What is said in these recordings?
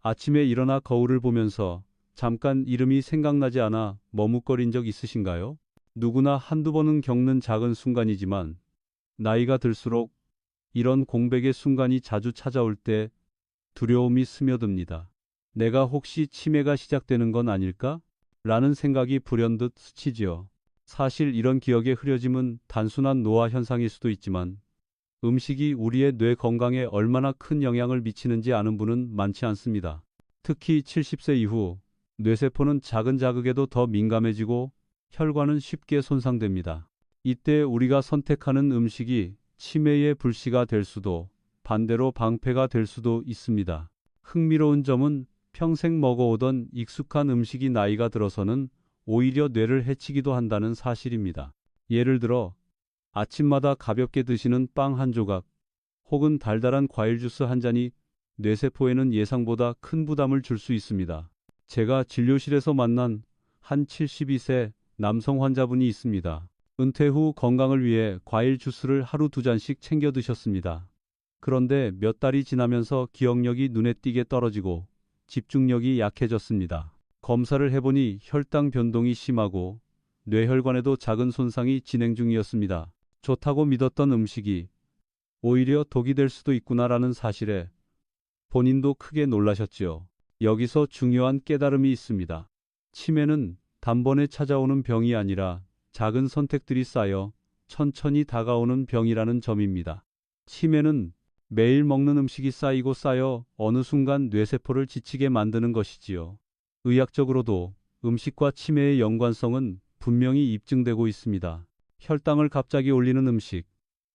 아침에 일어나 거울을 보면서 잠깐 이름이 생각나지 않아 머뭇거린 적 있으신가요? 누구나 한두 번은 겪는 작은 순간이지만 나이가 들수록 이런 공백의 순간이 자주 찾아올 때 두려움이 스며듭니다. 내가 혹시 치매가 시작되는 건 아닐까? 라는 생각이 불현듯 스치지요. 사실 이런 기억의 흐려짐은 단순한 노화 현상일 수도 있지만 음식이 우리의 뇌 건강에 얼마나 큰 영향을 미치는지 아는 분은 많지 않습니다. 특히 70세 이후 뇌세포는 작은 자극에도 더 민감해지고 혈관은 쉽게 손상됩니다. 이때 우리가 선택하는 음식이 치매의 불씨가 될 수도 반대로 방패가 될 수도 있습니다. 흥미로운 점은 평생 먹어오던 익숙한 음식이 나이가 들어서는 오히려 뇌를 해치기도 한다는 사실입니다. 예를 들어 아침마다 가볍게 드시는 빵 한 조각 혹은 달달한 과일 주스 한 잔이 뇌세포에는 예상보다 큰 부담을 줄 수 있습니다. 제가 진료실에서 만난 한 72세 남성 환자분이 있습니다. 은퇴 후 건강을 위해 과일 주스를 하루 2잔씩 챙겨 드셨습니다. 그런데 몇 달이 지나면서 기억력이 눈에 띄게 떨어지고 집중력이 약해졌습니다. 검사를 해보니 혈당 변동이 심하고 뇌혈관에도 작은 손상이 진행 중이었습니다. 좋다고 믿었던 음식이 오히려 독이 될 수도 있구나라는 사실에 본인도 크게 놀라셨지요. 여기서 중요한 깨달음이 있습니다. 치매는 단번에 찾아오는 병이 아니라 작은 선택들이 쌓여 천천히 다가오는 병이라는 점입니다. 치매는 매일 먹는 음식이 쌓이고 쌓여 어느 순간 뇌세포를 지치게 만드는 것이지요. 의학적으로도 음식과 치매의 연관성은 분명히 입증되고 있습니다. 혈당을 갑자기 올리는 음식,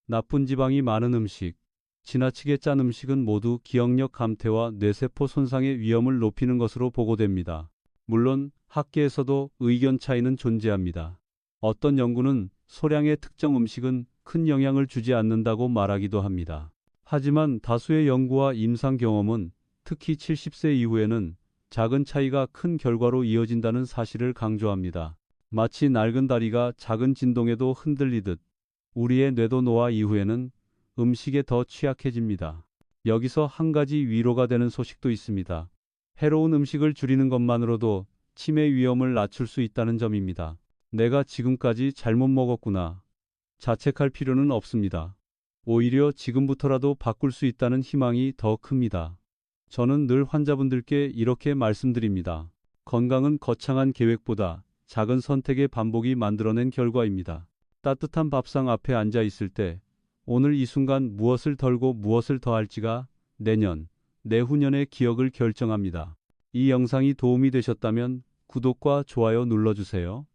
나쁜 지방이 많은 음식, 지나치게 짠 음식은 모두 기억력 감퇴와 뇌세포 손상의 위험을 높이는 것으로 보고됩니다. 물론 학계에서도 의견 차이는 존재합니다. 어떤 연구는 소량의 특정 음식은 큰 영향을 주지 않는다고 말하기도 합니다. 하지만 다수의 연구와 임상 경험은 특히 70세 이후에는 작은 차이가 큰 결과로 이어진다는 사실을 강조합니다. 마치 낡은 다리가 작은 진동에도 흔들리듯 우리의 뇌도 노화 이후에는 음식에 더 취약해집니다. 여기서 한 가지 위로가 되는 소식도 있습니다. 해로운 음식을 줄이는 것만으로도 치매 위험을 낮출 수 있다는 점입니다. 내가 지금까지 잘못 먹었구나. 자책할 필요는 없습니다. 오히려 지금부터라도 바꿀 수 있다는 희망이 더 큽니다. 저는 늘 환자분들께 이렇게 말씀드립니다. 건강은 거창한 계획보다 작은 선택의 반복이 만들어낸 결과입니다. 따뜻한 밥상 앞에 앉아 있을 때 오늘 이 순간 무엇을 덜고 무엇을 더할지가 내년, 내후년의 기억을 결정합니다. 이 영상이 도움이 되셨다면 구독과 좋아요 눌러주세요.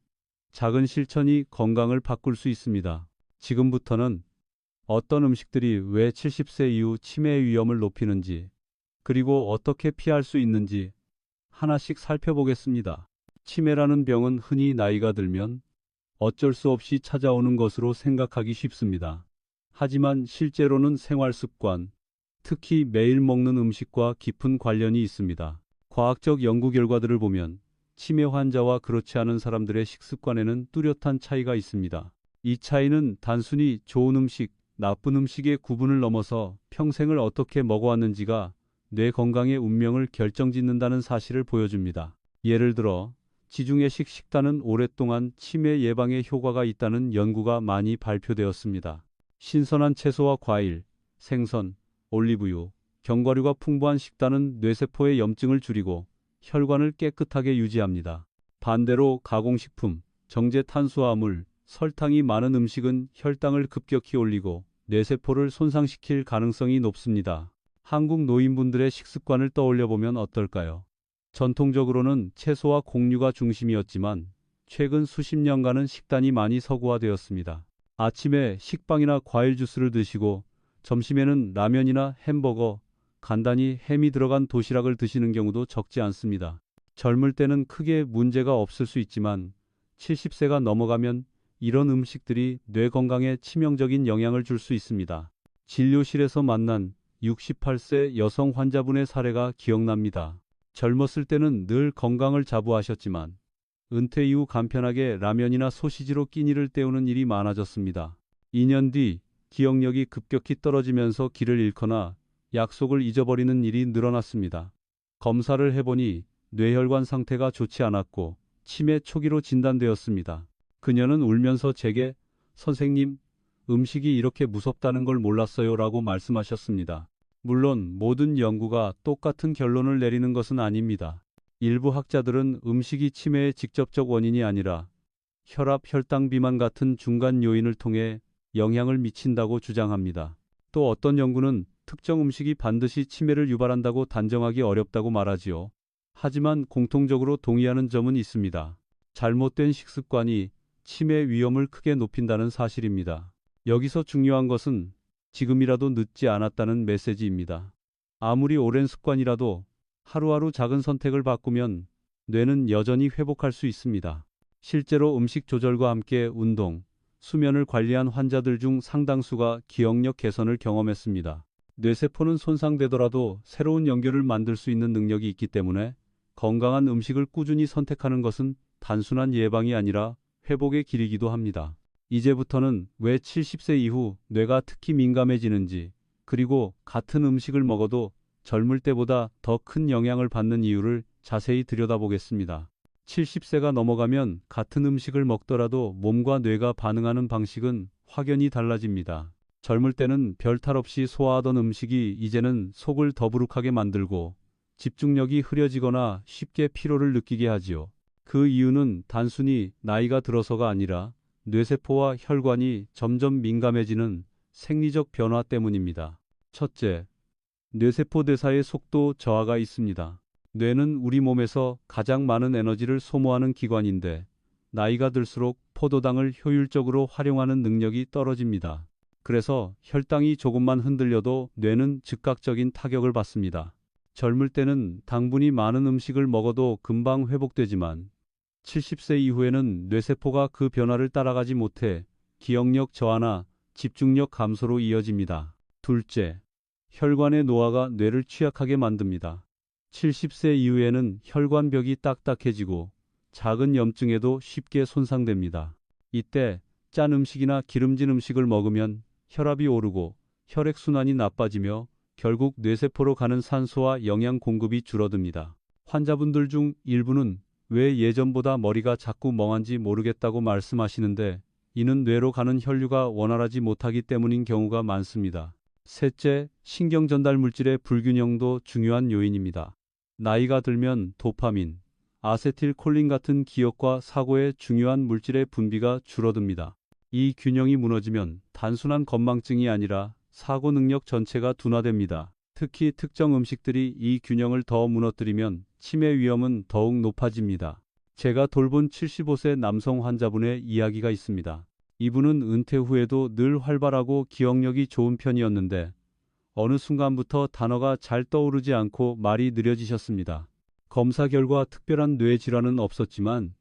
작은 실천이 건강을 바꿀 수 있습니다. 지금부터는 어떤 음식들이 왜 70세 이후 치매의 위험을 높이는지, 그리고 어떻게 피할 수 있는지 하나씩 살펴보겠습니다. 치매라는 병은 흔히 나이가 들면 어쩔 수 없이 찾아오는 것으로 생각하기 쉽습니다. 하지만 실제로는 생활 습관, 특히 매일 먹는 음식과 깊은 관련이 있습니다. 과학적 연구 결과들을 보면 치매 환자와 그렇지 않은 사람들의 식습관에는 뚜렷한 차이가 있습니다. 이 차이는 단순히 좋은 음식, 나쁜 음식의 구분을 넘어서 평생을 어떻게 먹어왔는지가 뇌 건강의 운명을 결정짓는다는 사실을 보여줍니다. 예를 들어 지중해식 식단은 오랫동안 치매 예방에 효과가 있다는 연구가 많이 발표되었습니다. 신선한 채소와 과일, 생선, 올리브유, 견과류가 풍부한 식단은 뇌세포의 염증을 줄이고 혈관을 깨끗하게 유지합니다. 반대로 가공식품, 정제 탄수화물, 설탕이 많은 음식은 혈당을 급격히 올리고 뇌세포를 손상시킬 가능성이 높습니다. 한국 노인분들의 식습관을 떠올려 보면 어떨까요? 전통적으로는 채소와 곡류가 중심이었지만 최근 수십 년간은 식단이 많이 서구화되었습니다. 아침에 식빵이나 과일 주스를 드시고 점심에는 라면이나 햄버거, 간단히 햄이 들어간 도시락을 드시는 경우도 적지 않습니다. 젊을 때는 크게 문제가 없을 수 있지만 70세가 넘어가면 이런 음식들이 뇌 건강에 치명적인 영향을 줄 수 있습니다. 진료실에서 만난 68세 여성 환자분의 사례가 기억납니다. 젊었을 때는 늘 건강을 자부하셨지만 은퇴 이후 간편하게 라면이나 소시지로 끼니를 때우는 일이 많아졌습니다. 2년 뒤 기억력이 급격히 떨어지면서 길을 잃거나 약속을 잊어버리는 일이 늘어났습니다. 검사를 해보니 뇌혈관 상태가 좋지 않았고 치매 초기로 진단되었습니다. 그녀는 울면서 제게 선생님, 음식이 이렇게 무섭다는 걸 몰랐어요 라고 말씀하셨습니다. 물론 모든 연구가 똑같은 결론을 내리는 것은 아닙니다. 일부 학자들은 음식이 치매의 직접적 원인이 아니라 혈압, 혈당 비만 같은 중간 요인을 통해 영향을 미친다고 주장합니다. 또 어떤 연구는 특정 음식이 반드시 치매를 유발한다고 단정하기 어렵다고 말하지요. 하지만 공통적으로 동의하는 점은 있습니다. 잘못된 식습관이 치매 위험을 크게 높인다는 사실입니다. 여기서 중요한 것은 지금이라도 늦지 않았다는 메시지입니다. 아무리 오랜 습관이라도 하루하루 작은 선택을 바꾸면 뇌는 여전히 회복할 수 있습니다. 실제로 음식 조절과 함께 운동, 수면을 관리한 환자들 중 상당수가 기억력 개선을 경험했습니다. 뇌세포는 손상되더라도 새로운 연결을 만들 수 있는 능력이 있기 때문에 건강한 음식을 꾸준히 선택하는 것은 단순한 예방이 아니라 회복의 길이기도 합니다. 이제부터는 왜 70세 이후 뇌가 특히 민감해지는지, 그리고 같은 음식을 먹어도 젊을 때보다 더 큰 영향을 받는 이유를 자세히 들여다보겠습니다. 70세가 넘어가면 같은 음식을 먹더라도 몸과 뇌가 반응하는 방식은 확연히 달라집니다. 젊을 때는 별 탈 없이 소화하던 음식이 이제는 속을 더부룩하게 만들고 집중력이 흐려지거나 쉽게 피로를 느끼게 하지요. 그 이유는 단순히 나이가 들어서가 아니라 뇌세포와 혈관이 점점 민감해지는 생리적 변화 때문입니다. 첫째, 뇌세포 대사의 속도 저하가 있습니다. 뇌는 우리 몸에서 가장 많은 에너지를 소모하는 기관인데 나이가 들수록 포도당을 효율적으로 활용하는 능력이 떨어집니다. 그래서 혈당이 조금만 흔들려도 뇌는 즉각적인 타격을 받습니다. 젊을 때는 당분이 많은 음식을 먹어도 금방 회복되지만 70세 이후에는 뇌세포가 그 변화를 따라가지 못해 기억력 저하나 집중력 감소로 이어집니다. 둘째, 혈관의 노화가 뇌를 취약하게 만듭니다. 70세 이후에는 혈관벽이 딱딱해지고 작은 염증에도 쉽게 손상됩니다. 이때 짠 음식이나 기름진 음식을 먹으면 혈압이 오르고 혈액순환이 나빠지며 결국 뇌세포로 가는 산소와 영양 공급이 줄어듭니다. 환자분들 중 일부는 왜 예전보다 머리가 자꾸 멍한지 모르겠다고 말씀하시는데 이는 뇌로 가는 혈류가 원활하지 못하기 때문인 경우가 많습니다. 셋째, 신경 전달 물질의 불균형도 중요한 요인입니다. 나이가 들면 도파민, 아세틸콜린 같은 기억과 사고의 중요한 물질의 분비가 줄어듭니다. 이 균형이 무너지면 단순한 건망증이 아니라 사고 능력 전체가 둔화됩니다. 특히 특정 음식들이 이 균형을 더 무너뜨리면 치매 위험은 더욱 높아집니다. 제가 돌본 75세 남성 환자분의 이야기가 있습니다. 이분은 은퇴 후에도 늘 활발하고 기억력이 좋은 편이었는데 어느 순간부터 단어가 잘 떠오르지 않고 말이 느려지셨습니다. 검사 결과 특별한 뇌 질환은 없었지만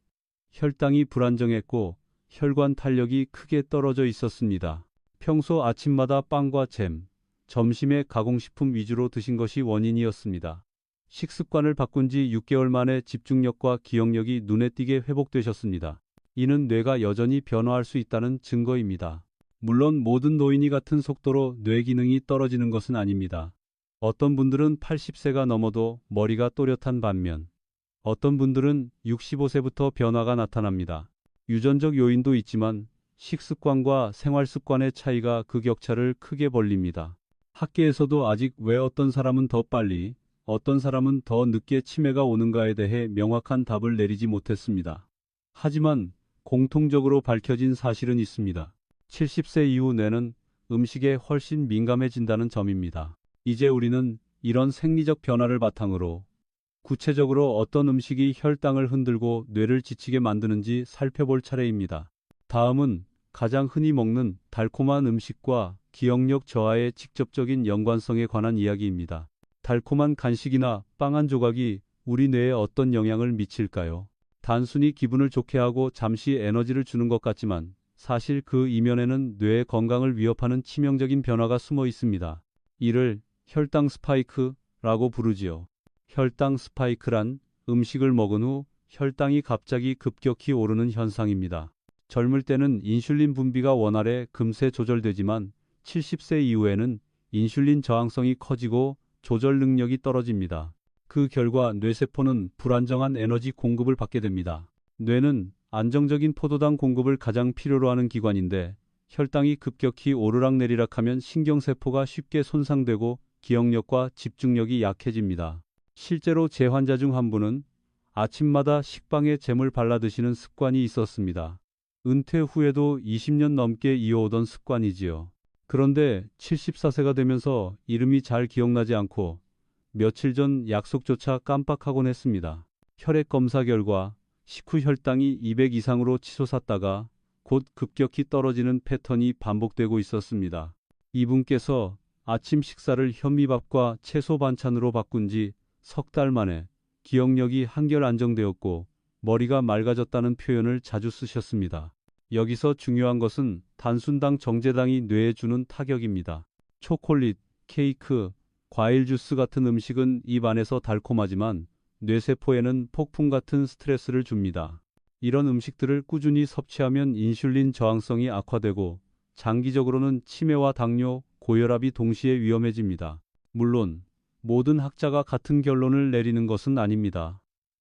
혈당이 불안정했고 혈관 탄력이 크게 떨어져 있었습니다. 평소 아침마다 빵과 잼, 점심에 가공식품 위주로 드신 것이 원인이었습니다. 식습관을 바꾼 지 6개월 만에 집중력과 기억력이 눈에 띄게 회복되셨습니다. 이는 뇌가 여전히 변화할 수 있다는 증거입니다. 물론 모든 노인이 같은 속도로 뇌 기능이 떨어지는 것은 아닙니다. 어떤 분들은 80세가 넘어도 머리가 또렷한 반면 어떤 분들은 65세부터 변화가 나타납니다. 유전적 요인도 있지만 식습관과 생활습관의 차이가 그 격차를 크게 벌립니다. 학계에서도 아직 왜 어떤 사람은 더 빨리, 어떤 사람은 더 늦게 치매가 오는가에 대해 명확한 답을 내리지 못했습니다. 하지만 공통적으로 밝혀진 사실은 있습니다. 70세 이후 뇌는 음식에 훨씬 민감해진다는 점입니다. 이제 우리는 이런 생리적 변화를 바탕으로 구체적으로 어떤 음식이 혈당을 흔들고 뇌를 지치게 만드는지 살펴볼 차례입니다. 다음은 가장 흔히 먹는 달콤한 음식과 기억력 저하의 직접적인 연관성에 관한 이야기입니다. 달콤한 간식이나 빵 한 조각이 우리 뇌에 어떤 영향을 미칠까요? 단순히 기분을 좋게 하고 잠시 에너지를 주는 것 같지만 사실 그 이면에는 뇌의 건강을 위협하는 치명적인 변화가 숨어 있습니다. 이를 혈당 스파이크라고 부르지요. 혈당 스파이크란 음식을 먹은 후 혈당이 갑자기 급격히 오르는 현상입니다. 젊을 때는 인슐린 분비가 원활해 금세 조절되지만 70세 이후에는 인슐린 저항성이 커지고 조절 능력이 떨어집니다. 그 결과 뇌세포는 불안정한 에너지 공급을 받게 됩니다. 뇌는 안정적인 포도당 공급을 가장 필요로 하는 기관인데 혈당이 급격히 오르락내리락하면 신경세포가 쉽게 손상되고 기억력과 집중력이 약해집니다. 실제로 제 환자 중 한 분은 아침마다 식빵에 잼을 발라 드시는 습관이 있었습니다. 은퇴 후에도 20년 넘게 이어오던 습관이지요. 그런데 74세가 되면서 이름이 잘 기억나지 않고 며칠 전 약속조차 깜빡하곤 했습니다. 혈액 검사 결과 식후 혈당이 200 이상으로 치솟았다가 곧 급격히 떨어지는 패턴이 반복되고 있었습니다. 이분께서 아침 식사를 현미밥과 채소 반찬으로 바꾼 지 석 달 만에 기억력이 한결 안정되었고 머리가 맑아졌다는 표현을 자주 쓰셨습니다. 여기서 중요한 것은 단순당 정제당이 뇌에 주는 타격입니다. 초콜릿, 케이크, 과일 주스 같은 음식은 입 안에서 달콤하지만 뇌세포에는 폭풍 같은 스트레스를 줍니다. 이런 음식들을 꾸준히 섭취하면 인슐린 저항성이 악화되고 장기적으로는 치매와 당뇨, 고혈압이 동시에 위험해집니다. 물론 모든 학자가 같은 결론을 내리는 것은 아닙니다.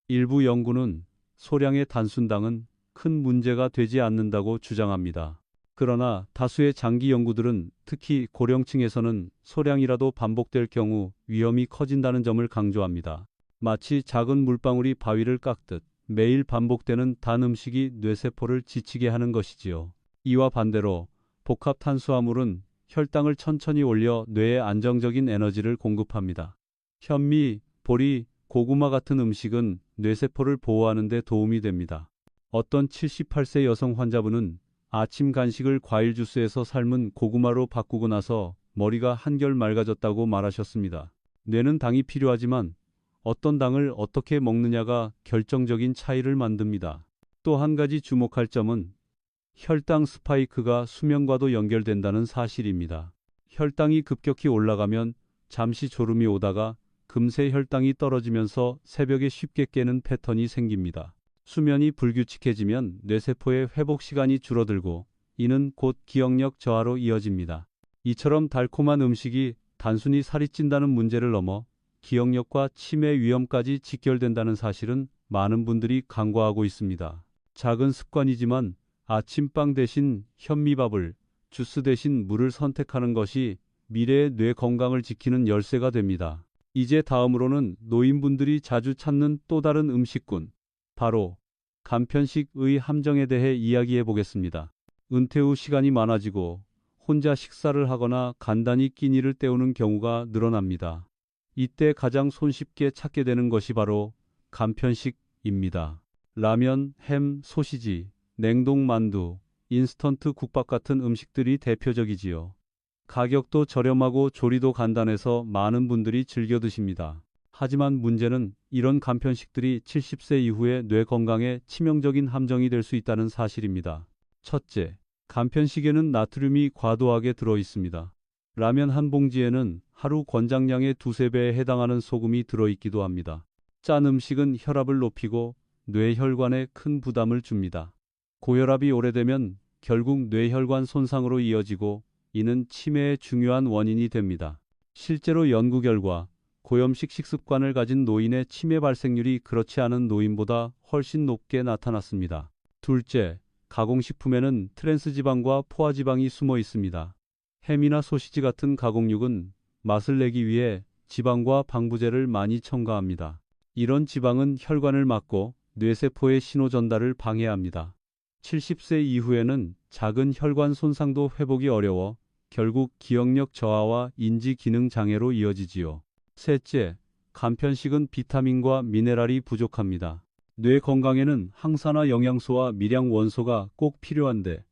일부 연구는 소량의 단순당은 큰 문제가 되지 않는다고 주장합니다. 그러나 다수의 장기 연구들은 특히 고령층에서는 소량이라도 반복될 경우 위험이 커진다는 점을 강조합니다. 마치 작은 물방울이 바위를 깎듯 매일 반복되는 단 음식이 뇌세포를 지치게 하는 것이지요. 이와 반대로 복합 탄수화물은 혈당을 천천히 올려 뇌에 안정적인 에너지를 공급합니다. 현미, 보리, 고구마 같은 음식은 뇌세포를 보호하는 데 도움이 됩니다. 어떤 78세 여성 환자분은 아침 간식을 과일 주스에서 삶은 고구마로 바꾸고 나서 머리가 한결 맑아졌다고 말하셨습니다. 뇌는 당이 필요하지만 어떤 당을 어떻게 먹느냐가 결정적인 차이를 만듭니다. 또 한 가지 주목할 점은 혈당 스파이크가 수면과도 연결된다는 사실입니다. 혈당이 급격히 올라가면 잠시 졸음이 오다가 금세 혈당이 떨어지면서 새벽에 쉽게 깨는 패턴이 생깁니다. 수면이 불규칙해지면 뇌세포의 회복 시간이 줄어들고 이는 곧 기억력 저하로 이어집니다. 이처럼 달콤한 음식이 단순히 살이 찐다는 문제를 넘어 기억력과 치매 위험까지 직결된다는 사실은 많은 분들이 간과하고 있습니다. 작은 습관이지만 아침빵 대신 현미밥을, 주스 대신 물을 선택하는 것이 미래의 뇌 건강을 지키는 열쇠가 됩니다. 이제 다음으로는 노인분들이 자주 찾는 또 다른 음식군, 바로 간편식의 함정에 대해 이야기해 보겠습니다. 은퇴 후 시간이 많아지고 혼자 식사를 하거나 간단히 끼니를 때우는 경우가 늘어납니다. 이때 가장 손쉽게 찾게 되는 것이 바로 간편식입니다. 라면, 햄, 소시지, 냉동 만두, 인스턴트 국밥 같은 음식들이 대표적이지요. 가격도 저렴하고 조리도 간단해서 많은 분들이 즐겨 드십니다. 하지만 문제는 이런 간편식들이 70세 이후에 뇌 건강에 치명적인 함정이 될 수 있다는 사실입니다. 첫째, 간편식에는 나트륨이 과도하게 들어 있습니다. 라면 한 봉지에는 하루 권장량의 2~3배에 해당하는 소금이 들어있기도 합니다. 짠 음식은 혈압을 높이고 뇌혈관에 큰 부담을 줍니다. 고혈압이 오래되면 결국 뇌혈관 손상으로 이어지고 이는 치매의 중요한 원인이 됩니다. 실제로 연구 결과 고염식 식습관을 가진 노인의 치매 발생률이 그렇지 않은 노인보다 훨씬 높게 나타났습니다. 둘째, 가공식품에는 트랜스지방과 포화지방이 숨어 있습니다. 햄이나 소시지 같은 가공육은 맛을 내기 위해 지방과 방부제를 많이 첨가합니다. 이런 지방은 혈관을 막고 뇌세포의 신호 전달을 방해합니다. 70세 이후에는 작은 혈관 손상도 회복이 어려워 결국 기억력 저하와 인지 기능 장애로 이어지지요. 셋째, 간편식은 비타민과 미네랄이 부족합니다. 뇌 건강에는 항산화 영양소와 미량 원소가 꼭 필요한데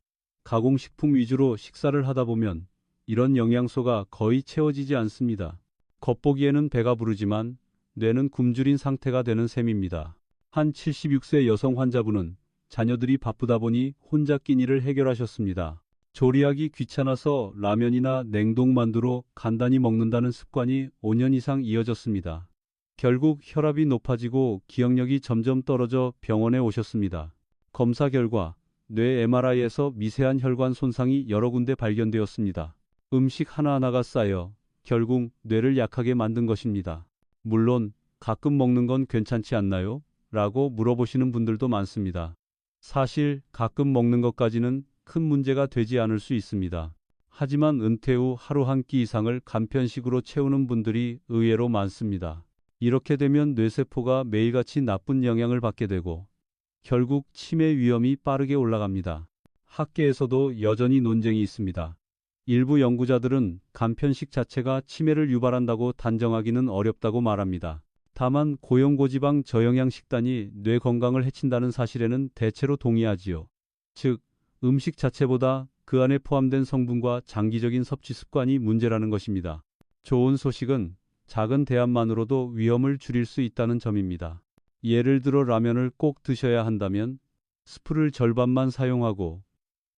가공식품 위주로 식사를 하다 보면 이런 영양소가 거의 채워지지 않습니다. 겉보기에는 배가 부르지만 뇌는 굶주린 상태가 되는 셈입니다. 한 76세 여성 환자분은 자녀들이 바쁘다 보니 혼자 끼니를 해결하셨습니다. 조리하기 귀찮아서 라면이나 냉동만두로 간단히 먹는다는 습관이 5년 이상 이어졌습니다. 결국 혈압이 높아지고 기억력이 점점 떨어져 병원에 오셨습니다. 검사 결과 뇌 MRI에서 미세한 혈관 손상이 여러 군데 발견되었습니다. 음식 하나하나가 쌓여 결국 뇌를 약하게 만든 것입니다. 물론 가끔 먹는 건 괜찮지 않나요? 라고 물어보시는 분들도 많습니다. 사실 가끔 먹는 것까지는 큰 문제가 되지 않을 수 있습니다. 하지만 은퇴 후 하루 한 끼 이상을 간편식으로 채우는 분들이 의외로 많습니다. 이렇게 되면 뇌세포가 매일같이 나쁜 영향을 받게 되고 결국 치매 위험이 빠르게 올라갑니다. 학계에서도 여전히 논쟁이 있습니다. 일부 연구자들은 간편식 자체가 치매를 유발한다고 단정하기는 어렵다고 말합니다. 다만 고용고지방 저영양 식단이 뇌 건강을 해친다는 사실에는 대체로 동의하지요. 즉, 음식 자체보다 그 안에 포함된 성분과 장기적인 섭취 습관이 문제라는 것입니다. 좋은 소식은 작은 대안만으로도 위험을 줄일 수 있다는 점입니다. 예를 들어 라면을 꼭 드셔야 한다면 스프를 절반만 사용하고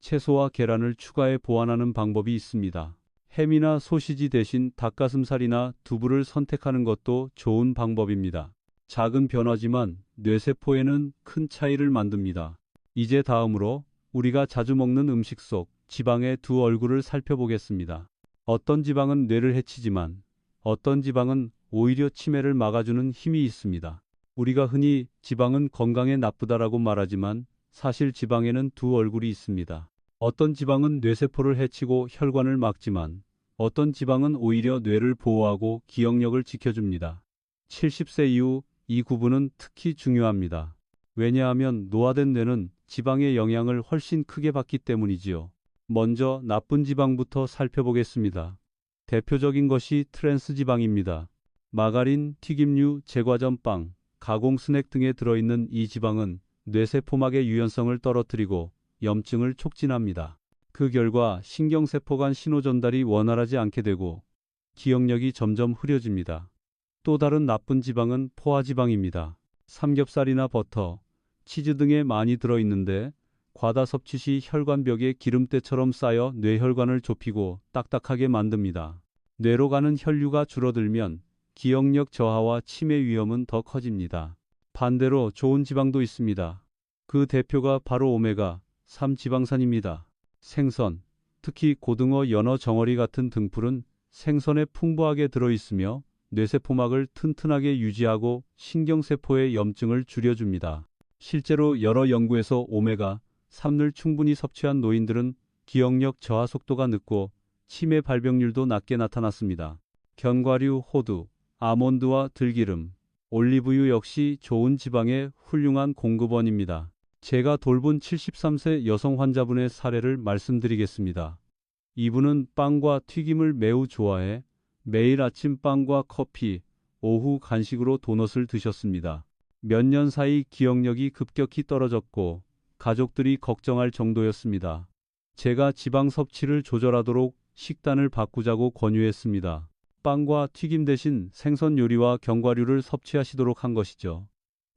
채소와 계란을 추가해 보완하는 방법이 있습니다. 햄이나 소시지 대신 닭가슴살이나 두부를 선택하는 것도 좋은 방법입니다. 작은 변화지만 뇌세포에는 큰 차이를 만듭니다. 이제 다음으로 우리가 자주 먹는 음식 속 지방의 두 얼굴을 살펴보겠습니다. 어떤 지방은 뇌를 해치지만 어떤 지방은 오히려 치매를 막아주는 힘이 있습니다. 우리가 흔히 지방은 건강에 나쁘다라고 말하지만 사실 지방에는 두 얼굴이 있습니다. 어떤 지방은 뇌세포를 해치고 혈관을 막지만 어떤 지방은 오히려 뇌를 보호하고 기억력을 지켜줍니다. 70세 이후 이 구분은 특히 중요합니다. 왜냐하면 노화된 뇌는 지방의 영향을 훨씬 크게 받기 때문이지요. 먼저 나쁜 지방부터 살펴보겠습니다. 대표적인 것이 트랜스 지방입니다. 마가린, 튀김류, 제과점 빵, 가공 스낵 등에 들어있는 이 지방은 뇌세포막의 유연성을 떨어뜨리고 염증을 촉진합니다. 그 결과 신경세포 간 신호 전달이 원활하지 않게 되고 기억력이 점점 흐려집니다. 또 다른 나쁜 지방은 포화지방입니다. 삼겹살이나 버터, 치즈 등에 많이 들어있는데 과다 섭취 시 혈관벽에 기름때처럼 쌓여 뇌혈관을 좁히고 딱딱하게 만듭니다. 뇌로 가는 혈류가 줄어들면 기억력 저하와 치매 위험은 더 커집니다. 반대로 좋은 지방도 있습니다. 그 대표가 바로 오메가3 지방산입니다. 생선, 특히 고등어, 연어, 정어리 같은 등풀은 생선에 풍부하게 들어있으며 뇌세포막을 튼튼하게 유지하고 신경세포의 염증을 줄여줍니다. 실제로 여러 연구에서 오메가3을 충분히 섭취한 노인들은 기억력 저하 속도가 늦고 치매 발병률도 낮게 나타났습니다. 견과류, 호두, 아몬드와 들기름, 올리브유 역시 좋은 지방의 훌륭한 공급원입니다. 제가 돌본 73세 여성 환자분의 사례를 말씀드리겠습니다. 이분은 빵과 튀김을 매우 좋아해 매일 아침 빵과 커피, 오후 간식으로 도넛을 드셨습니다. 몇 년 사이 기억력이 급격히 떨어졌고 가족들이 걱정할 정도였습니다. 제가 지방 섭취를 조절하도록 식단을 바꾸자고 권유했습니다. 빵과 튀김 대신 생선 요리와 견과류를 섭취하시도록 한 것이죠.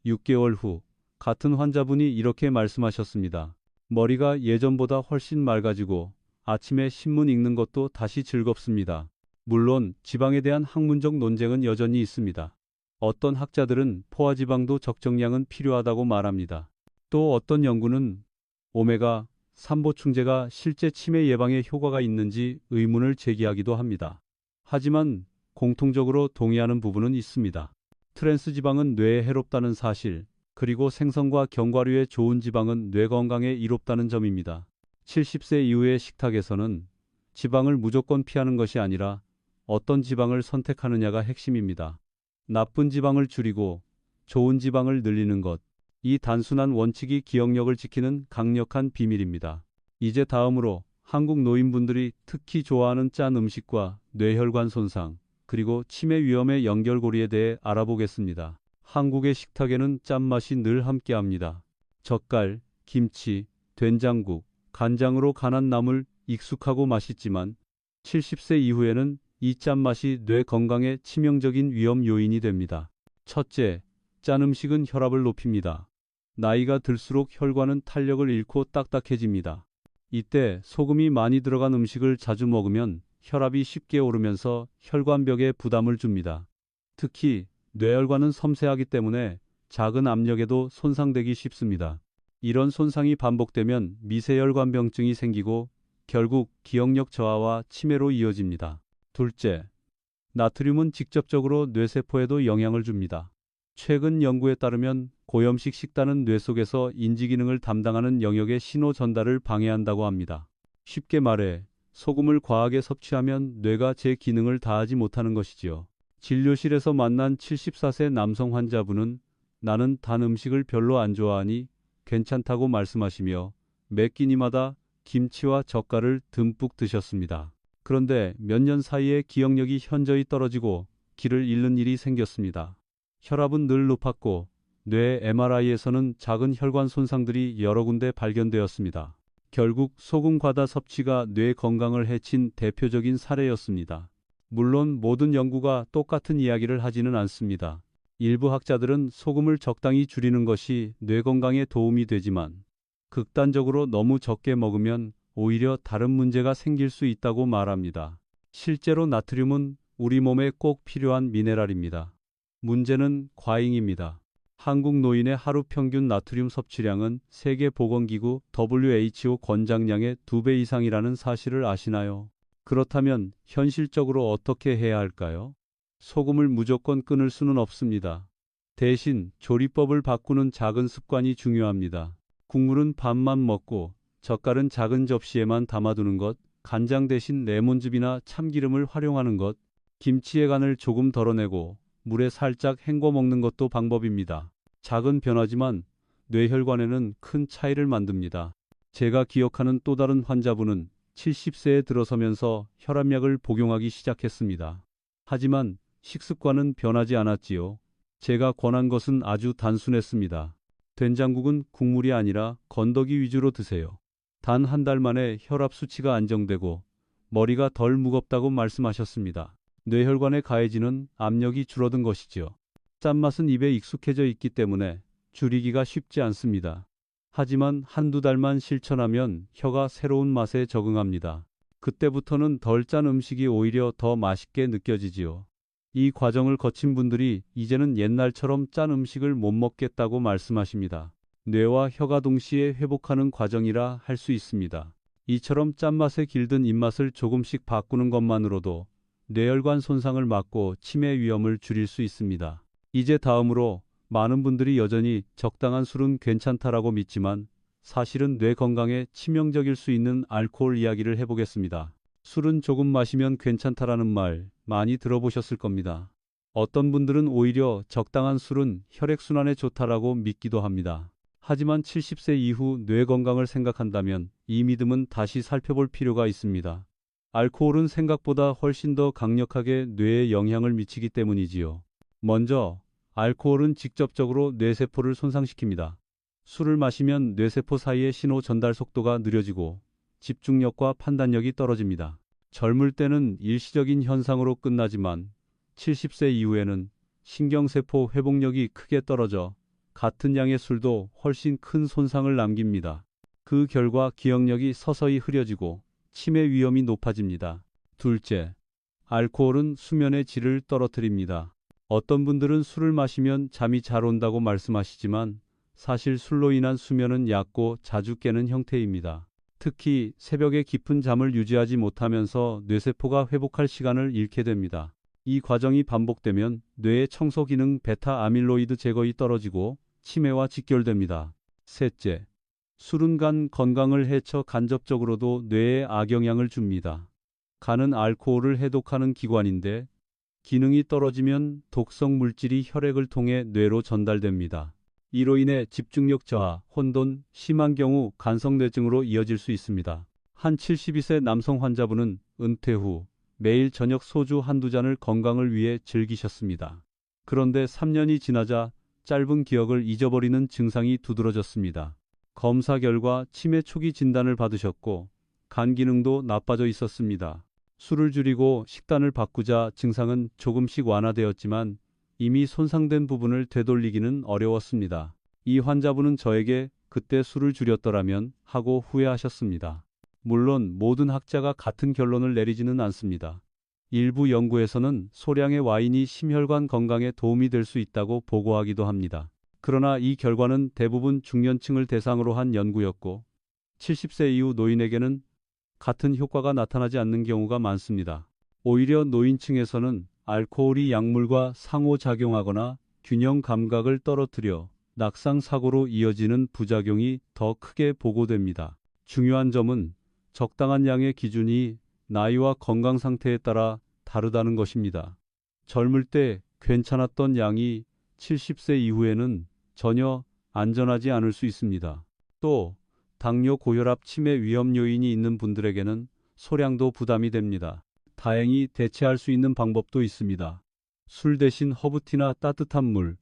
6개월 후 같은 환자분이 이렇게 말씀하셨습니다. 머리가 예전보다 훨씬 맑아지고 아침에 신문 읽는 것도 다시 즐겁습니다. 물론 지방에 대한 학문적 논쟁은 여전히 있습니다. 어떤 학자들은 포화지방도 적정량은 필요하다고 말합니다. 또 어떤 연구는 오메가3 보충제가 실제 치매 예방에 효과가 있는지 의문을 제기하기도 합니다. 하지만 공통적으로 동의하는 부분은 있습니다. 트랜스 지방은 뇌에 해롭다는 사실, 그리고 생선과 견과류의 좋은 지방은 뇌 건강에 이롭다는 점입니다. 70세 이후의 식탁에서는 지방을 무조건 피하는 것이 아니라 어떤 지방을 선택하느냐가 핵심입니다. 나쁜 지방을 줄이고 좋은 지방을 늘리는 것. 이 단순한 원칙이 기억력을 지키는 강력한 비밀입니다. 이제 다음으로 한국 노인분들이 특히 좋아하는 짠 음식과 뇌혈관 손상, 그리고 치매 위험의 연결고리에 대해 알아보겠습니다. 한국의 식탁에는 짠맛이 늘 함께합니다. 젓갈, 김치, 된장국, 간장으로 간한 나물 익숙하고 맛있지만 70세 이후에는 이 짠맛이 뇌 건강에 치명적인 위험 요인이 됩니다. 첫째, 짠 음식은 혈압을 높입니다. 나이가 들수록 혈관은 탄력을 잃고 딱딱해집니다. 이때 소금이 많이 들어간 음식을 자주 먹으면 혈압이 쉽게 오르면서 혈관벽에 부담을 줍니다. 특히 뇌혈관은 섬세하기 때문에 작은 압력에도 손상되기 쉽습니다. 이런 손상이 반복되면 미세혈관병증이 생기고 결국 기억력 저하와 치매로 이어집니다. 둘째, 나트륨은 직접적으로 뇌세포에도 영향을 줍니다. 최근 연구에 따르면 고염식 식단은 뇌 속에서 인지 기능을 담당하는 영역의 신호 전달을 방해한다고 합니다. 쉽게 말해 소금을 과하게 섭취하면 뇌가 제 기능을 다하지 못하는 것이지요. 진료실에서 만난 74세 남성 환자분은 나는 단 음식을 별로 안 좋아하니 괜찮다고 말씀하시며 매 끼니마다 김치와 젓갈을 듬뿍 드셨습니다. 그런데 몇 년 사이에 기억력이 현저히 떨어지고 길을 잃는 일이 생겼습니다. 혈압은 늘 높았고 뇌 MRI에서는 작은 혈관 손상들이 여러 군데 발견되었습니다. 결국 소금 과다 섭취가 뇌 건강을 해친 대표적인 사례였습니다. 물론 모든 연구가 똑같은 이야기를 하지는 않습니다. 일부 학자들은 소금을 적당히 줄이는 것이 뇌 건강에 도움이 되지만 극단적으로 너무 적게 먹으면 오히려 다른 문제가 생길 수 있다고 말합니다. 실제로 나트륨은 우리 몸에 꼭 필요한 미네랄입니다. 문제는 과잉입니다. 한국 노인의 하루 평균 나트륨 섭취량은 세계보건기구 WHO 권장량의 2배 이상이라는 사실을 아시나요? 그렇다면 현실적으로 어떻게 해야 할까요? 소금을 무조건 끊을 수는 없습니다. 대신 조리법을 바꾸는 작은 습관이 중요합니다. 국물은 반만 먹고 젓갈은 작은 접시에만 담아두는 것, 간장 대신 레몬즙이나 참기름을 활용하는 것, 김치의 간을 조금 덜어내고 물에 살짝 헹궈 먹는 것도 방법입니다. 작은 변화지만 뇌혈관에는 큰 차이를 만듭니다. 제가 기억하는 또 다른 환자분은 70세에 들어서면서 혈압약을 복용하기 시작했습니다. 하지만 식습관은 변하지 않았지요. 제가 권한 것은 아주 단순했습니다. 된장국은 국물이 아니라 건더기 위주로 드세요. 단 한 달 만에 혈압 수치가 안정되고 머리가 덜 무겁다고 말씀하셨습니다. 뇌혈관에 가해지는 압력이 줄어든 것이지요. 짠맛은 입에 익숙해져 있기 때문에 줄이기가 쉽지 않습니다. 하지만 한두 달만 실천하면 혀가 새로운 맛에 적응합니다. 그때부터는 덜 짠 음식이 오히려 더 맛있게 느껴지지요. 이 과정을 거친 분들이 이제는 옛날처럼 짠 음식을 못 먹겠다고 말씀하십니다. 뇌와 혀가 동시에 회복하는 과정이라 할 수 있습니다. 이처럼 짠맛에 길든 입맛을 조금씩 바꾸는 것만으로도 뇌혈관 손상을 막고 치매 위험을 줄일 수 있습니다. 이제 다음으로 많은 분들이 여전히 적당한 술은 괜찮다라고 믿지만 사실은 뇌 건강에 치명적일 수 있는 알코올 이야기를 해보겠습니다. 술은 조금 마시면 괜찮다라는 말 많이 들어보셨을 겁니다. 어떤 분들은 오히려 적당한 술은 혈액순환에 좋다라고 믿기도 합니다. 하지만 70세 이후 뇌 건강을 생각한다면 이 믿음은 다시 살펴볼 필요가 있습니다. 알코올은 생각보다 훨씬 더 강력하게 뇌에 영향을 미치기 때문이지요. 먼저 알코올은 직접적으로 뇌세포를 손상시킵니다. 술을 마시면 뇌세포 사이의 신호 전달 속도가 느려지고 집중력과 판단력이 떨어집니다. 젊을 때는 일시적인 현상으로 끝나지만 70세 이후에는 신경세포 회복력이 크게 떨어져 같은 양의 술도 훨씬 큰 손상을 남깁니다. 그 결과 기억력이 서서히 흐려지고 치매 위험이 높아집니다. 둘째, 알코올은 수면의 질을 떨어뜨립니다. 어떤 분들은 술을 마시면 잠이 잘 온다고 말씀하시지만 사실 술로 인한 수면은 얕고 자주 깨는 형태입니다. 특히 새벽에 깊은 잠을 유지하지 못하면서 뇌세포가 회복할 시간을 잃게 됩니다. 이 과정이 반복되면 뇌의 청소 기능 베타 아밀로이드 제거이 떨어지고 치매와 직결됩니다. 셋째, 술은 간 건강을 해쳐 간접적으로도 뇌에 악영향을 줍니다. 간은 알코올을 해독하는 기관인데 기능이 떨어지면 독성 물질이 혈액을 통해 뇌로 전달됩니다. 이로 인해 집중력 저하, 혼돈, 심한 경우 간성뇌증으로 이어질 수 있습니다. 한 72세 남성 환자분은 은퇴 후 매일 저녁 소주 한두 잔을 건강을 위해 즐기셨습니다. 그런데 3년이 지나자 짧은 기억을 잊어버리는 증상이 두드러졌습니다. 검사 결과 치매 초기 진단을 받으셨고 간 기능도 나빠져 있었습니다. 술을 줄이고 식단을 바꾸자 증상은 조금씩 완화되었지만 이미 손상된 부분을 되돌리기는 어려웠습니다. 이 환자분은 저에게 그때 술을 줄였더라면 하고 후회하셨습니다. 물론 모든 학자가 같은 결론을 내리지는 않습니다. 일부 연구에서는 소량의 와인이 심혈관 건강에 도움이 될 수 있다고 보고하기도 합니다. 그러나 이 결과는 대부분 중년층을 대상으로 한 연구였고 70세 이후 노인에게는 같은 효과가 나타나지 않는 경우가 많습니다. 오히려 노인층에서는 알코올이 약물과 상호작용하거나 균형 감각을 떨어뜨려 낙상 사고로 이어지는 부작용이 더 크게 보고됩니다. 중요한 점은 적당한 양의 기준이 나이와 건강 상태에 따라 다르다는 것입니다. 젊을 때 괜찮았던 양이 70세 이후에는 전혀 안전하지 않을 수 있습니다. 또 당뇨, 고혈압, 치매 위험 요인이 있는 분들에게는 소량도 부담이 됩니다. 다행히 대체할 수 있는 방법도 있습니다. 술 대신 허브티나 따뜻한 물,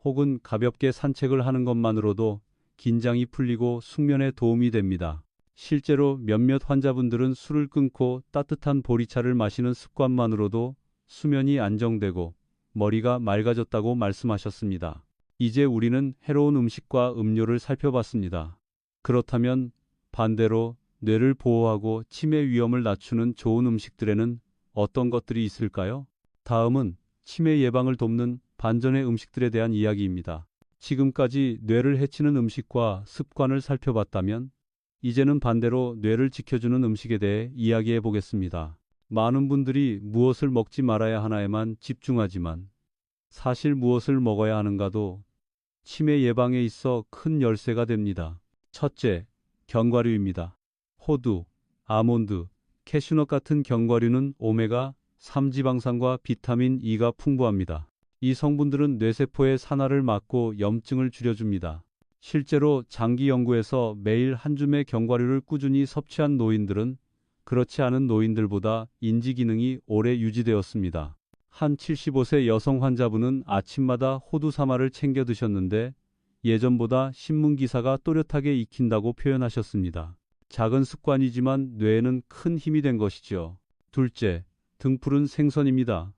혹은 가볍게 산책을 하는 것만으로도 긴장이 풀리고 숙면에 도움이 됩니다. 실제로 몇몇 환자분들은 술을 끊고 따뜻한 보리차를 마시는 습관만으로도 수면이 안정되고 머리가 맑아졌다고 말씀하셨습니다. 이제 우리는 해로운 음식과 음료를 살펴봤습니다. 그렇다면 반대로 뇌를 보호하고 치매 위험을 낮추는 좋은 음식들에는 어떤 것들이 있을까요? 다음은 치매 예방을 돕는 반전의 음식들에 대한 이야기입니다. 지금까지 뇌를 해치는 음식과 습관을 살펴봤다면 이제는 반대로 뇌를 지켜주는 음식에 대해 이야기해 보겠습니다. 많은 분들이 무엇을 먹지 말아야 하나에만 집중하지만 사실 무엇을 먹어야 하는가도 치매 예방에 있어 큰 열쇠가 됩니다. 첫째, 견과류입니다. 호두, 아몬드, 캐슈넛 같은 견과류는 오메가3 지방산과 비타민 E가 풍부합니다. 이 성분들은 뇌세포의 산화를 막고 염증을 줄여줍니다. 실제로 장기 연구에서 매일 한 줌의 견과류를 꾸준히 섭취한 노인들은 그렇지 않은 노인들보다 인지 기능이 오래 유지되었습니다. 한 75세 여성 환자분은 아침마다 호두 3알을 챙겨 드셨는데 예전보다 신문 기사가 또렷하게 익힌다고 표현하셨습니다. 작은 습관이지만 뇌에는 큰 힘이 된 것이죠. 둘째, 등푸른 생선입니다.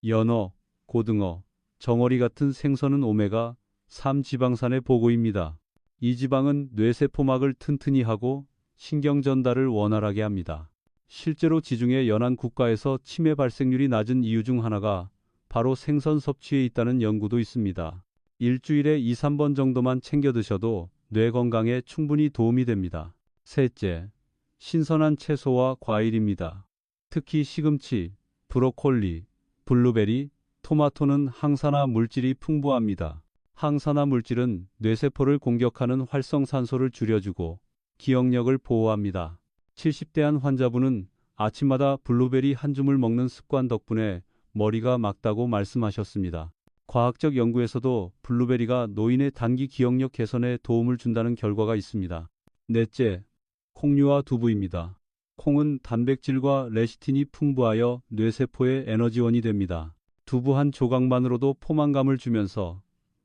연어, 고등어, 정어리 같은 생선은 오메가3 지방산의 보고입니다. 이 지방은 뇌세포막을 튼튼히 하고 신경 전달을 원활하게 합니다. 실제로 지중해 연안 국가에서 치매 발생률이 낮은 이유 중 하나가 바로 생선 섭취에 있다는 연구도 있습니다. 일주일에 2, 3번 정도만 챙겨 드셔도 뇌 건강에 충분히 도움이 됩니다. 셋째, 신선한 채소와 과일입니다. 특히 시금치, 브로콜리, 블루베리, 토마토는 항산화 물질이 풍부합니다. 항산화 물질은 뇌세포를 공격하는 활성산소를 줄여주고 기억력을 보호합니다. 70대 한 환자분은 아침마다 블루베리 한 줌을 먹는 습관 덕분에 머리가 맑다고 말씀하셨습니다. 과학적 연구에서도 블루베리가 노인의 단기 기억력 개선에 도움을 준다는 결과가 있습니다. 넷째, 콩류와 두부입니다. 콩은 단백질과 레시틴이 풍부하여 뇌세포의 에너지원이 됩니다. 두부 한 조각만으로도 포만감을 주면서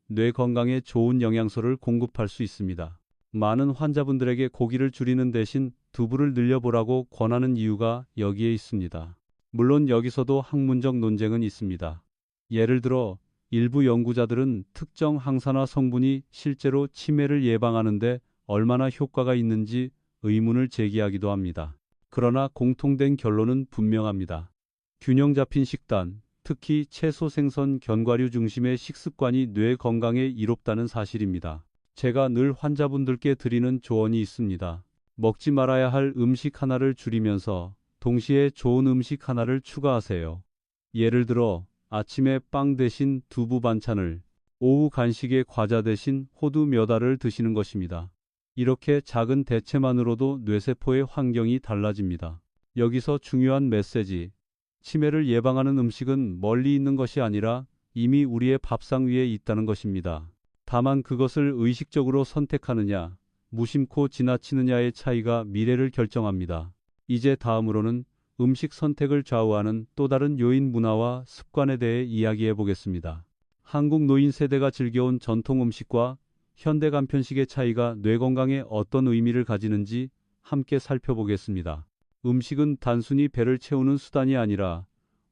뇌 건강에 좋은 영양소를 공급할 수 있습니다. 많은 환자분들에게 고기를 줄이는 대신 두부를 늘려보라고 권하는 이유가 여기에 있습니다. 물론 여기서도 학문적 논쟁은 있습니다. 예를 들어 일부 연구자들은 특정 항산화 성분이 실제로 치매를 예방하는데 얼마나 효과가 있는지 의문을 제기하기도 합니다. 그러나 공통된 결론은 분명합니다. 균형 잡힌 식단, 특히 채소, 생선, 견과류 중심의 식습관이 뇌 건강에 이롭다는 사실입니다. 제가 늘 환자분들께 드리는 조언이 있습니다. 먹지 말아야 할 음식 하나를 줄이면서 동시에 좋은 음식 하나를 추가하세요. 예를 들어 아침에 빵 대신 두부 반찬을, 오후 간식에 과자 대신 호두 몇 알을 드시는 것입니다. 이렇게 작은 대체만으로도 뇌세포의 환경이 달라집니다. 여기서 중요한 메시지. 치매를 예방하는 음식은 멀리 있는 것이 아니라 이미 우리의 밥상 위에 있다는 것입니다. 다만 그것을 의식적으로 선택하느냐, 무심코 지나치느냐의 차이가 미래를 결정합니다. 이제 다음으로는 음식 선택을 좌우하는 또 다른 요인, 문화와 습관에 대해 이야기해 보겠습니다. 한국 노인 세대가 즐겨온 전통 음식과 현대 간편식의 차이가 뇌 건강에 어떤 의미를 가지는지 함께 살펴보겠습니다. 음식은 단순히 배를 채우는 수단이 아니라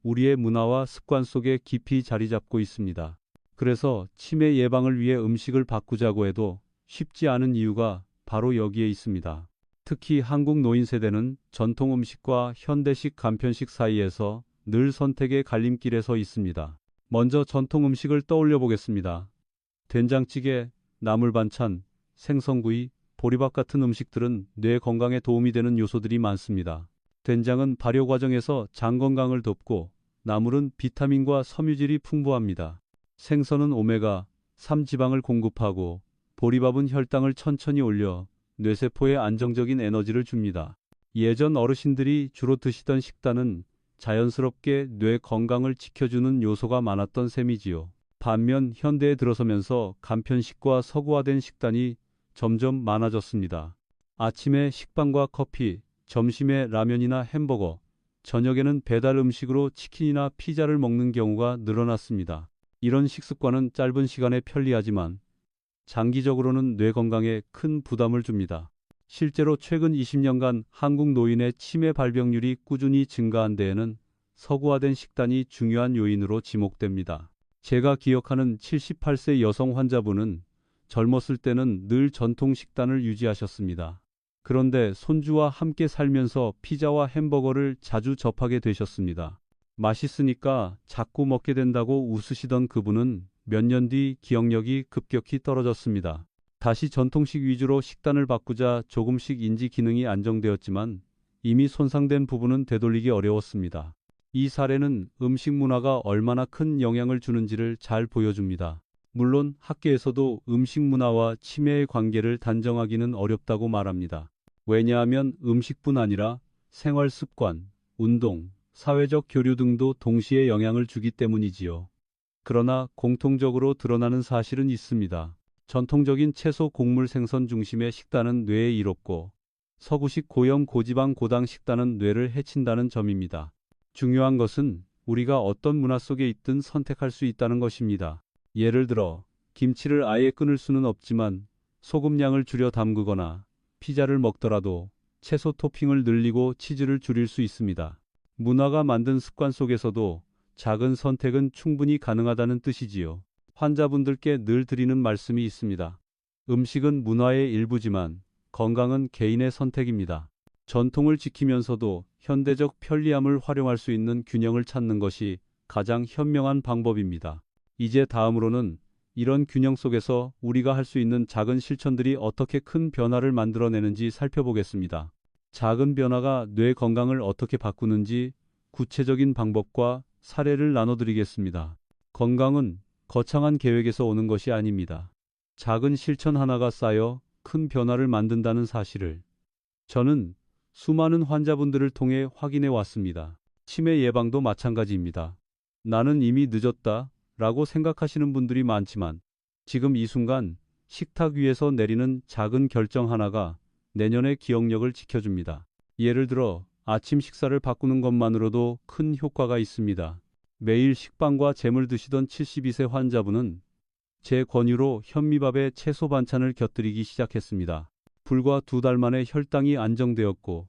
우리의 문화와 습관 속에 깊이 자리 잡고 있습니다. 그래서 치매 예방을 위해 음식을 바꾸자고 해도 쉽지 않은 이유가 바로 여기에 있습니다. 특히 한국 노인 세대는 전통 음식과 현대식 간편식 사이에서 늘 선택의 갈림길에 서 있습니다. 먼저 전통 음식을 떠올려 보겠습니다. 된장찌개, 나물 반찬, 생선구이, 보리밥 같은 음식들은 뇌 건강에 도움이 되는 요소들이 많습니다. 된장은 발효 과정에서 장 건강을 돕고 나물은 비타민과 섬유질이 풍부합니다. 생선은 오메가3 지방을 공급하고 보리밥은 혈당을 천천히 올려 뇌세포에 안정적인 에너지를 줍니다. 예전 어르신들이 주로 드시던 식단은 자연스럽게 뇌 건강을 지켜주는 요소가 많았던 셈이지요. 반면 현대에 들어서면서 간편식과 서구화된 식단이 점점 많아졌습니다. 아침에 식빵과 커피, 점심에 라면이나 햄버거, 저녁에는 배달 음식으로 치킨이나 피자를 먹는 경우가 늘어났습니다. 이런 식습관은 짧은 시간에 편리하지만 장기적으로는 뇌 건강에 큰 부담을 줍니다. 실제로 최근 20년간 한국 노인의 치매 발병률이 꾸준히 증가한 데에는 서구화된 식단이 중요한 요인으로 지목됩니다. 제가 기억하는 78세 여성 환자분은 젊었을 때는 늘 전통 식단을 유지하셨습니다. 그런데 손주와 함께 살면서 피자와 햄버거를 자주 접하게 되셨습니다. 맛있으니까 자꾸 먹게 된다고 웃으시던 그분은 몇 년 뒤 기억력이 급격히 떨어졌습니다. 다시 전통식 위주로 식단을 바꾸자 조금씩 인지 기능이 안정되었지만 이미 손상된 부분은 되돌리기 어려웠습니다. 이 사례는 음식 문화가 얼마나 큰 영향을 주는지를 잘 보여줍니다. 물론 학계에서도 음식 문화와 치매의 관계를 단정하기는 어렵다고 말합니다. 왜냐하면 음식뿐 아니라 생활 습관, 운동, 사회적 교류 등도 동시에 영향을 주기 때문이지요. 그러나 공통적으로 드러나는 사실은 있습니다. 전통적인 채소, 곡물, 생선 중심의 식단은 뇌에 이롭고 서구식 고염, 고지방, 고당 식단은 뇌를 해친다는 점입니다. 중요한 것은 우리가 어떤 문화 속에 있든 선택할 수 있다는 것입니다. 예를 들어 김치를 아예 끊을 수는 없지만 소금량을 줄여 담그거나 피자를 먹더라도 채소 토핑을 늘리고 치즈를 줄일 수 있습니다. 문화가 만든 습관 속에서도 작은 선택은 충분히 가능하다는 뜻이지요. 환자분들께 늘 드리는 말씀이 있습니다. 음식은 문화의 일부지만 건강은 개인의 선택입니다. 전통을 지키면서도 현대적 편리함을 활용할 수 있는 균형을 찾는 것이 가장 현명한 방법입니다. 이제 다음으로는 이런 균형 속에서 우리가 할 수 있는 작은 실천들이 어떻게 큰 변화를 만들어내는지 살펴보겠습니다. 작은 변화가 뇌 건강을 어떻게 바꾸는지 구체적인 방법과 사례를 나눠드리겠습니다. 건강은 거창한 계획에서 오는 것이 아닙니다. 작은 실천 하나가 쌓여 큰 변화를 만든다는 사실을 저는 수많은 환자분들을 통해 확인해 왔습니다. 치매 예방도 마찬가지입니다. 나는 이미 늦었다 라고 생각하시는 분들이 많지만 지금 이 순간 식탁 위에서 내리는 작은 결정 하나가 내년의 기억력을 지켜줍니다. 예를 들어 아침 식사를 바꾸는 것만으로도 큰 효과가 있습니다. 매일 식빵과 잼을 드시던 72세 환자분은 제 권유로 현미밥에 채소 반찬을 곁들이기 시작했습니다. 불과 2달 만에 혈당이 안정되었고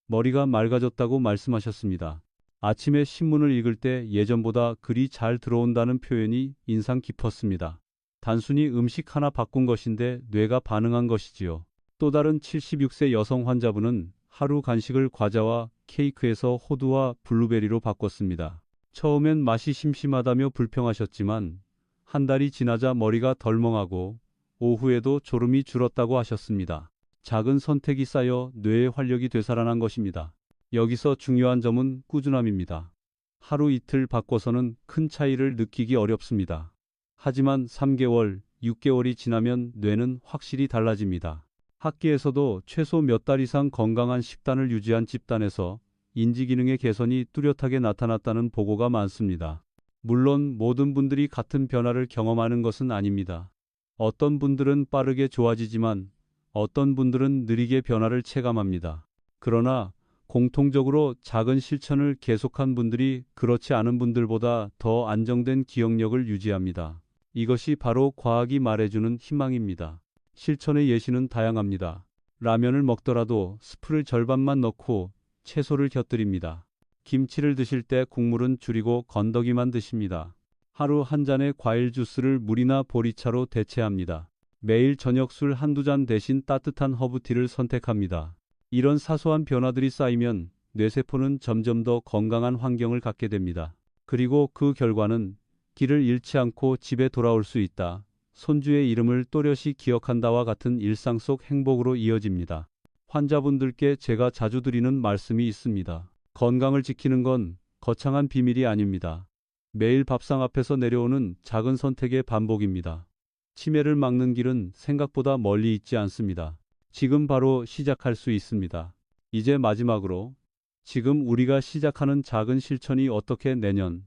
머리가 맑아졌다고 말씀하셨습니다. 아침에 신문을 읽을 때 예전보다 글이 잘 들어온다는 표현이 인상 깊었습니다. 단순히 음식 하나 바꾼 것인데 뇌가 반응한 것이지요. 또 다른 76세 여성 환자분은 하루 간식을 과자와 케이크에서 호두와 블루베리로 바꿨습니다. 처음엔 맛이 심심하다며 불평하셨지만 한 달이 지나자 머리가 덜 멍하고 오후에도 졸음이 줄었다고 하셨습니다. 작은 선택이 쌓여 뇌의 활력이 되살아난 것입니다. 여기서 중요한 점은 꾸준함입니다. 하루 이틀 바꿔서는 큰 차이를 느끼기 어렵습니다. 하지만 3개월, 6개월이 지나면 뇌는 확실히 달라집니다. 학계에서도 최소 몇 달 이상 건강한 식단을 유지한 집단에서 인지기능의 개선이 뚜렷하게 나타났다는 보고가 많습니다. 물론 모든 분들이 같은 변화를 경험하는 것은 아닙니다. 어떤 분들은 빠르게 좋아지지만 어떤 분들은 느리게 변화를 체감합니다. 그러나 공통적으로 작은 실천을 계속한 분들이 그렇지 않은 분들보다 더 안정된 기억력을 유지합니다. 이것이 바로 과학이 말해주는 희망입니다. 실천의 예시는 다양합니다. 라면을 먹더라도 스프를 절반만 넣고 채소를 곁들입니다. 김치를 드실 때 국물은 줄이고 건더기만 드십니다. 하루 한 잔의 과일 주스를 물이나 보리차로 대체합니다. 매일 저녁 술 한두 잔 대신 따뜻한 허브티를 선택합니다. 이런 사소한 변화들이 쌓이면 뇌세포는 점점 더 건강한 환경을 갖게 됩니다. 그리고 그 결과는 길을 잃지 않고 집에 돌아올 수 있다. 손주의 이름을 또렷이 기억한다와 같은 일상 속 행복으로 이어집니다. 환자분들께 제가 자주 드리는 말씀이 있습니다. 건강을 지키는 건 거창한 비밀이 아닙니다. 매일 밥상 앞에서 내려오는 작은 선택의 반복입니다. 치매를 막는 길은 생각보다 멀리 있지 않습니다. 지금 바로 시작할 수 있습니다. 이제 마지막으로 지금 우리가 시작하는 작은 실천이 어떻게 내년,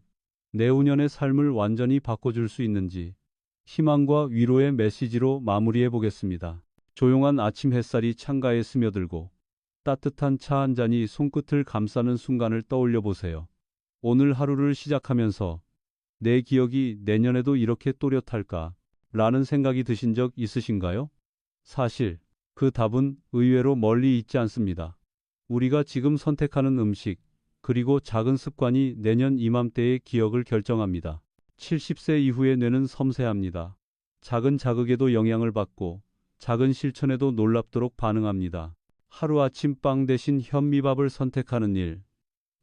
내후년의 삶을 완전히 바꿔줄 수 있는지 희망과 위로의 메시지로 마무리해 보겠습니다. 조용한 아침 햇살이 창가에 스며들고 따뜻한 차 한 잔이 손끝을 감싸는 순간을 떠올려 보세요. 오늘 하루를 시작하면서 내 기억이 내년에도 이렇게 또렷할까? 라는 생각이 드신 적 있으신가요? 사실 그 답은 의외로 멀리 있지 않습니다. 우리가 지금 선택하는 음식, 그리고 작은 습관이 내년 이맘때의 기억을 결정합니다. 70세 이후의 뇌는 섬세합니다. 작은 자극에도 영향을 받고 작은 실천에도 놀랍도록 반응합니다. 하루아침 빵 대신 현미밥을 선택하는 일,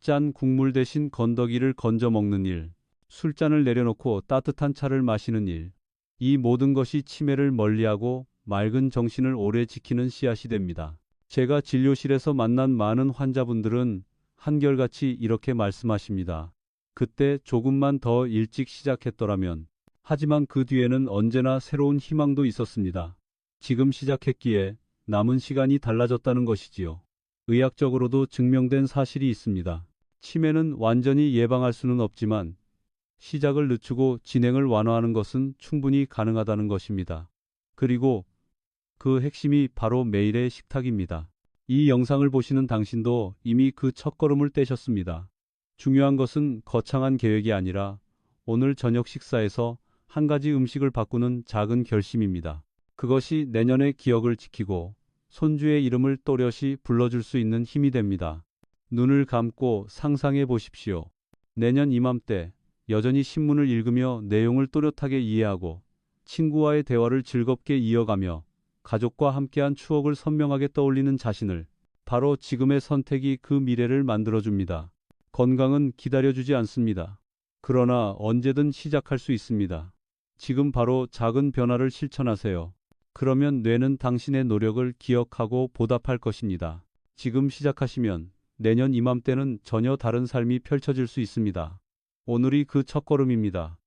짠 국물 대신 건더기를 건져 먹는 일, 술잔을 내려놓고 따뜻한 차를 마시는 일. 이 모든 것이 치매를 멀리하고 맑은 정신을 오래 지키는 씨앗이 됩니다. 제가 진료실에서 만난 많은 환자분들은 한결같이 이렇게 말씀하십니다. 그때 조금만 더 일찍 시작했더라면. 하지만 그 뒤에는 언제나 새로운 희망도 있었습니다. 지금 시작했기에 남은 시간이 달라졌다는 것이지요. 의학적으로도 증명된 사실이 있습니다. 치매는 완전히 예방할 수는 없지만 시작을 늦추고 진행을 완화하는 것은 충분히 가능하다는 것입니다. 그리고 그 핵심이 바로 매일의 식탁입니다. 이 영상을 보시는 당신도 이미 그 첫걸음을 떼셨습니다. 중요한 것은 거창한 계획이 아니라 오늘 저녁 식사에서 한 가지 음식을 바꾸는 작은 결심입니다. 그것이 내년의 기억을 지키고 손주의 이름을 또렷이 불러줄 수 있는 힘이 됩니다. 눈을 감고 상상해 보십시오. 내년 이맘때 여전히 신문을 읽으며 내용을 또렷하게 이해하고 친구와의 대화를 즐겁게 이어가며 가족과 함께한 추억을 선명하게 떠올리는 자신을. 바로 지금의 선택이 그 미래를 만들어줍니다. 건강은 기다려주지 않습니다. 그러나 언제든 시작할 수 있습니다. 지금 바로 작은 변화를 실천하세요. 그러면 뇌는 당신의 노력을 기억하고 보답할 것입니다. 지금 시작하시면 내년 이맘때는 전혀 다른 삶이 펼쳐질 수 있습니다. 오늘이 그 첫걸음입니다.